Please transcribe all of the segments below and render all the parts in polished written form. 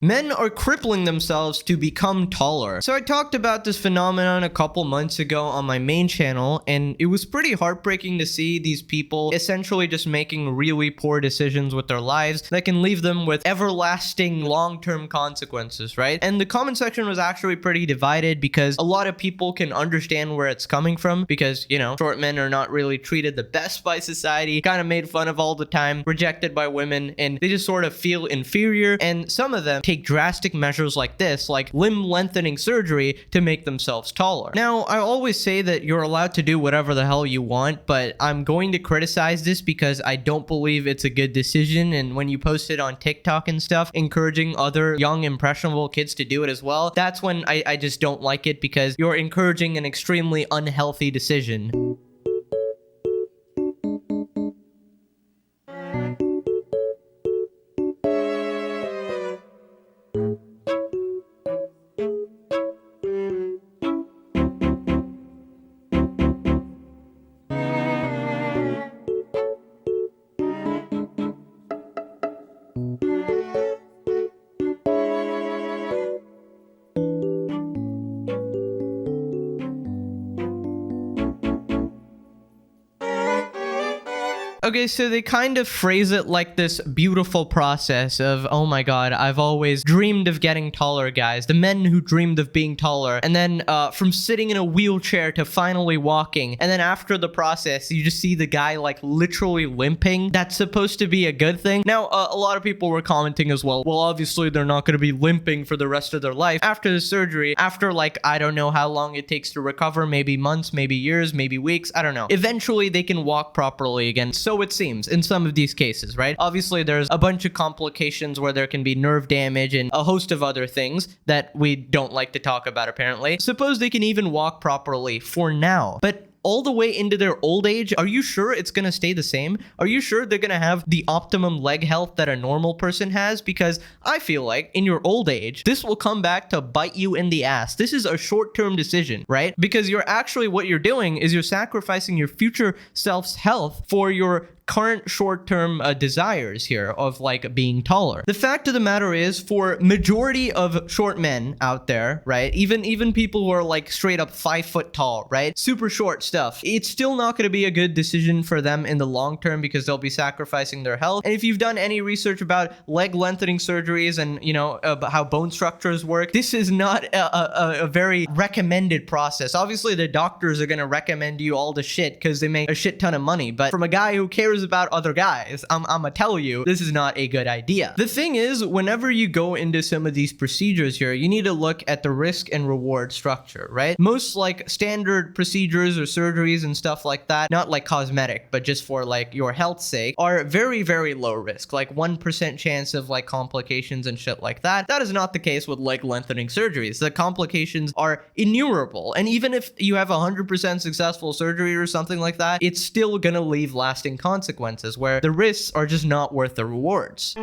Men are crippling themselves to become taller. So I talked about this phenomenon a couple months ago on my main channel, and it was pretty heartbreaking to see these people essentially just making really poor decisions with their lives that can leave them with everlasting long-term consequences, right? And the comment section was actually pretty divided because a lot of people can understand where it's coming from because, you know, short men are not really treated the best by society, kind of made fun of all the time, rejected by women, and they just sort of feel inferior. And some of them take drastic measures like this, like limb lengthening surgery, to make themselves taller. Now, I always say that you're allowed to do whatever the hell you want, but I'm going to criticize this because I don't believe it's a good decision. And when you post it on TikTok and stuff, encouraging other young, impressionable kids to do it as well, that's when I just don't like it, because you're encouraging an extremely unhealthy decision. Okay, so they kind of phrase it like this beautiful process of, oh my god, I've always dreamed of getting taller, guys. The men who dreamed of being taller. And then from sitting in a wheelchair to finally walking. And then after the process, you just see the guy like literally limping. That's supposed to be a good thing. Now, a lot of people were commenting as well, obviously they're not going to be limping for the rest of their life. After the surgery, after like, I don't know how long it takes to recover, maybe months, maybe years, maybe weeks, I don't know. Eventually, they can walk properly again. So it seems in some of these cases, right? Obviously, there's a bunch of complications where there can be nerve damage and a host of other things that we don't like to talk about, apparently. Suppose they can even walk properly for now, but all the way into their old age, are you sure it's going to stay the same? Are you sure they're going to have the optimum leg health that a normal person has? Because I feel like in your old age, this will come back to bite you in the ass. This is a short-term decision, right? Because what you're doing is you're sacrificing your future self's health for your current short-term desires here of like being taller. The fact of the matter is, for majority of short men out there, right, even people who are like straight up 5 foot tall, right, super short stuff, it's still not going to be a good decision for them in the long term because they'll be sacrificing their health. And if you've done any research about leg lengthening surgeries and, you know, about how bone structures work, this is not a very recommended process. Obviously, the doctors are going to recommend you all the shit because they make a shit ton of money, but from a guy who cares about other guys, I'm gonna tell you, this is not a good idea. The thing is, whenever you go into some of these procedures here, you need to look at the risk and reward structure, right? Most like standard procedures or surgeries and stuff like that, not like cosmetic, but just for like your health's sake, are very, very low risk, like 1% chance of like complications and shit like that. That is not the case with leg lengthening surgeries. The complications are innumerable. And even if you have 100% successful surgery or something like that, it's still gonna leave lasting consequences where the risks are just not worth the rewards.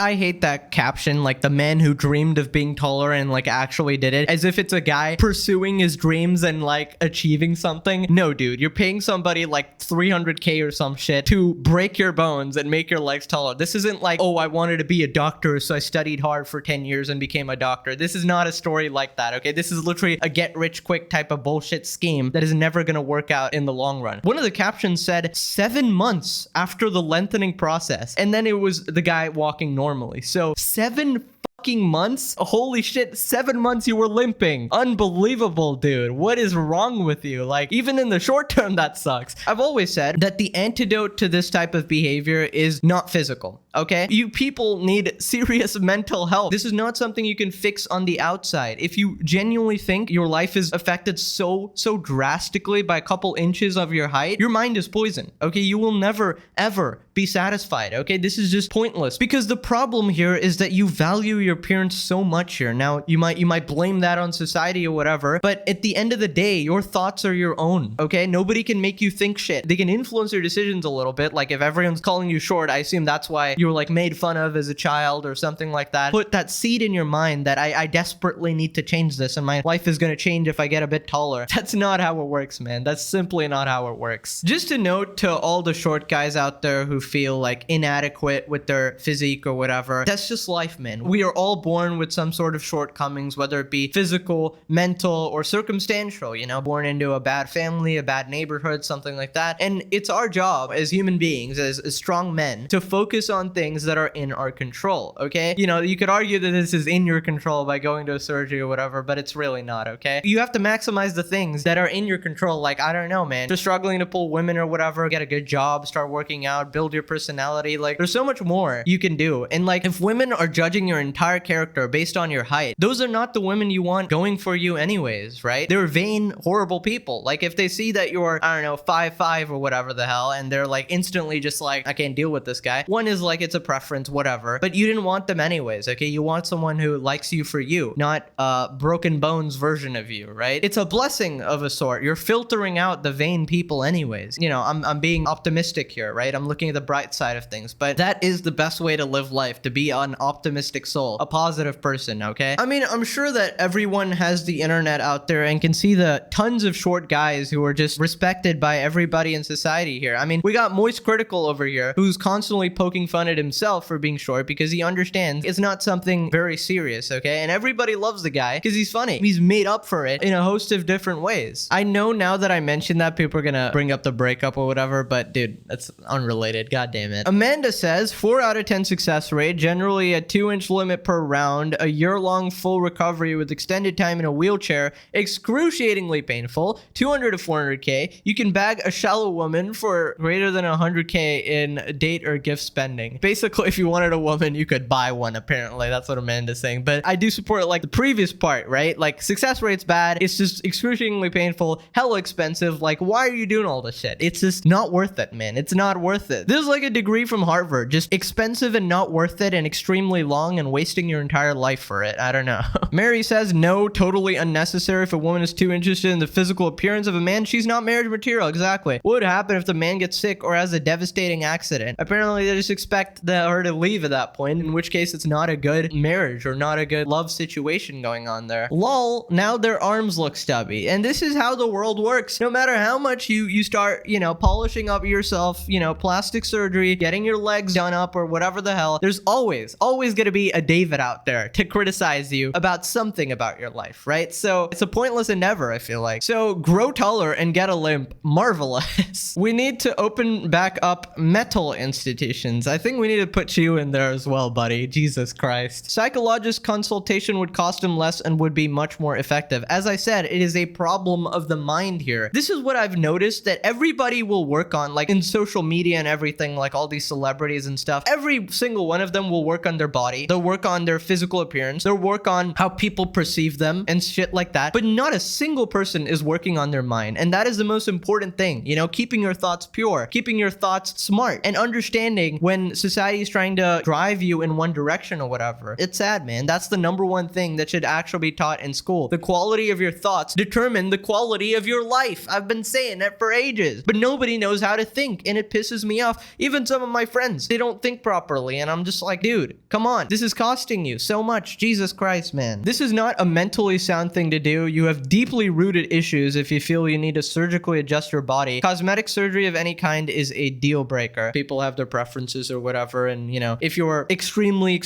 I hate that caption, like the man who dreamed of being taller and like actually did it, as if it's a guy pursuing his dreams and like achieving something. No, dude, you're paying somebody like 300K or some shit to break your bones and make your legs taller. This isn't like, oh, I wanted to be a doctor, so I studied hard for 10 years and became a doctor. This is not a story like that, okay? This is literally a get rich quick type of bullshit scheme that is never gonna work out in the long run. One of the captions said 7 months after the lengthening process, and then it was the guy walking normally. So 7 fucking months? Holy shit, 7 months you were limping. Unbelievable, dude. What is wrong with you? Like, even in the short term, that sucks. I've always said that the antidote to this type of behavior is not physical, okay? You people need serious mental health. This is not something you can fix on the outside. If you genuinely think your life is affected so drastically by a couple inches of your height, your mind is poison, okay? You will never, ever be satisfied, okay? This is just pointless, because the problem here is that you value your appearance so much here. Now, you might blame that on society or whatever, but at the end of the day, your thoughts are your own, okay? Nobody can make you think shit. They can influence your decisions a little bit. Like, if everyone's calling you short, I assume that's why you were like made fun of as a child or something like that. Put that seed in your mind that I desperately need to change this, and my life is going to change if I get a bit taller. That's not how it works, man. That's simply not how it works. Just a note to all the short guys out there who feel like inadequate with their physique or whatever. That's just life, man. We are all born with some sort of shortcomings, whether it be physical, mental, or circumstantial, you know, born into a bad family, a bad neighborhood, something like that. And it's our job as human beings, as strong men, to focus on things that are in our control, okay? You know, you could argue that this is in your control by going to a surgery or whatever, but it's really not, okay? You have to maximize the things that are in your control. Like, I don't know, man, just struggling to pull women or whatever, get a good job, start working out, build your personality. Like, there's so much more you can do. And like, if women are judging your entire character based on your height, those are not the women you want going for you anyways, right? They're vain, horrible people. Like, if they see that you're, I don't know, 5'5" or whatever the hell, and they're like instantly just like, I can't deal with this guy. One is like, it's a preference, whatever, but you didn't want them anyways, okay? You want someone who likes you for you, not a broken bones version of you, right? It's a blessing of a sort. You're filtering out the vain people anyways. You know, I'm being optimistic here, right? I'm looking at the bright side of things, but that is the best way to live life, to be an optimistic soul, a positive person, okay? I mean, I'm sure that everyone has the internet out there and can see the tons of short guys who are just respected by everybody in society here. I mean, we got Moist Critical over here, who's constantly poking fun at himself for being short because he understands it's not something very serious, okay? And everybody loves the guy because he's funny. He's made up for it in a host of different ways. I know now that I mentioned that, people are gonna bring up the breakup or whatever, but dude, that's unrelated. God damn it. Amanda says 4 out of 10 success rate, generally a 2-inch limit per round, a year-long full recovery with extended time in a wheelchair, excruciatingly painful, 200 to 400k. You can bag a shallow woman for greater than 100k in date or gift spending. Basically, if you wanted a woman, you could buy one, apparently. That's what Amanda's saying. But I do support like the previous part, right? Like, success rate's bad. It's just excruciatingly painful, hella expensive. Like, why are you doing all this shit? It's just not worth it, man. It's not worth it. This is like a degree from Harvard, just expensive and not worth it, and extremely long and wasting your entire life for it. I don't know. Mary says no, totally unnecessary. If a woman is too interested in the physical appearance of a man, she's not marriage material. Exactly. What would happen if the man gets sick or has a devastating accident? Apparently, they just expect her to leave at that point, in which case it's not a good marriage or not a good love situation going on there. Lol, now their arms look stubby. And this is how the world works. No matter how much you start, you know, polishing up yourself, you know, plastic surgery, getting your legs done up or whatever the hell, there's always gonna be a David out there to criticize you about something about your life, right? So it's a pointless endeavor, I feel like. So grow taller and get a limp. Marvelous. We need to open back up mental institutions. I think we need to put you in there as well, buddy. Jesus Christ. Psychologist consultation would cost him less and would be much more effective. As I said, it is a problem of the mind here. This is what I've noticed that everybody will work on, like in social media and everything, like all these celebrities and stuff. Every single one of them will work on their body. They'll work on their physical appearance. They'll work on how people perceive them and shit like that. But not a single person is working on their mind. And that is the most important thing, you know, keeping your thoughts pure, keeping your thoughts smart, and understanding when society is trying to drive you in one direction or whatever. It's sad, man. That's the number one thing that should actually be taught in school. The quality of your thoughts determine the quality of your life. I've been saying it for ages, but nobody knows how to think, and it pisses me off. Even some of my friends, they don't think properly, and I'm just like, dude, come on. This is costing you so much. Jesus Christ, man. This is not a mentally sound thing to do. You have deeply rooted issues if you feel you need to surgically adjust your body. Cosmetic surgery of any kind is a deal breaker. People have their preferences or whatever, and you know, if you're extremely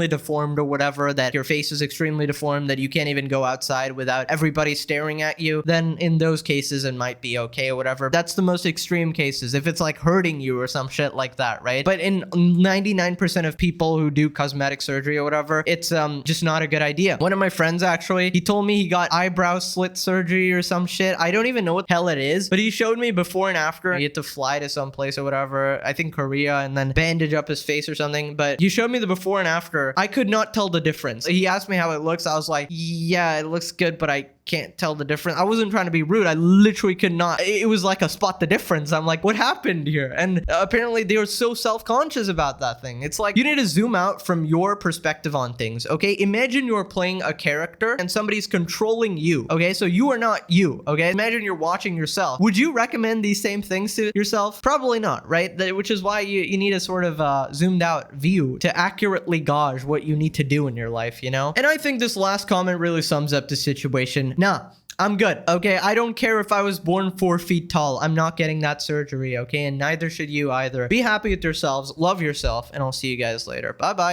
deformed or whatever, that your face is extremely deformed, that you can't even go outside without everybody staring at you, then in those cases it might be okay or whatever. That's the most extreme cases, if it's like hurting you or some shit like that, right? But in 99% of people who do cosmetic surgery or whatever, it's just not a good idea. One of my friends, actually, he told me he got eyebrow slit surgery or some shit. I don't even know what the hell it is, but he showed me before and after. He had to fly to some place or whatever, I think Korea, and then bandage up his face or something. But he showed me the before and after. I could not tell the difference. He asked me how it looks. I was like, yeah, it looks good, but I can't tell the difference. I wasn't trying to be rude. I literally could not. It was like a spot the difference. I'm like, what happened here? And apparently they were so self-conscious about that thing. It's like, you need to zoom out from your perspective on things, okay? Imagine you're playing a character and somebody's controlling you, okay? So you are not you, okay? Imagine you're watching yourself. Would you recommend these same things to yourself? Probably not, right? Which is why you need a sort of zoomed out view to accurately gauge what you need to do in your life, you know? And I think this last comment really sums up the situation. Nah, I'm good, okay? I don't care if I was born 4 feet tall. I'm not getting that surgery, okay? And neither should you either. Be happy with yourselves, love yourself, and I'll see you guys later. Bye-bye.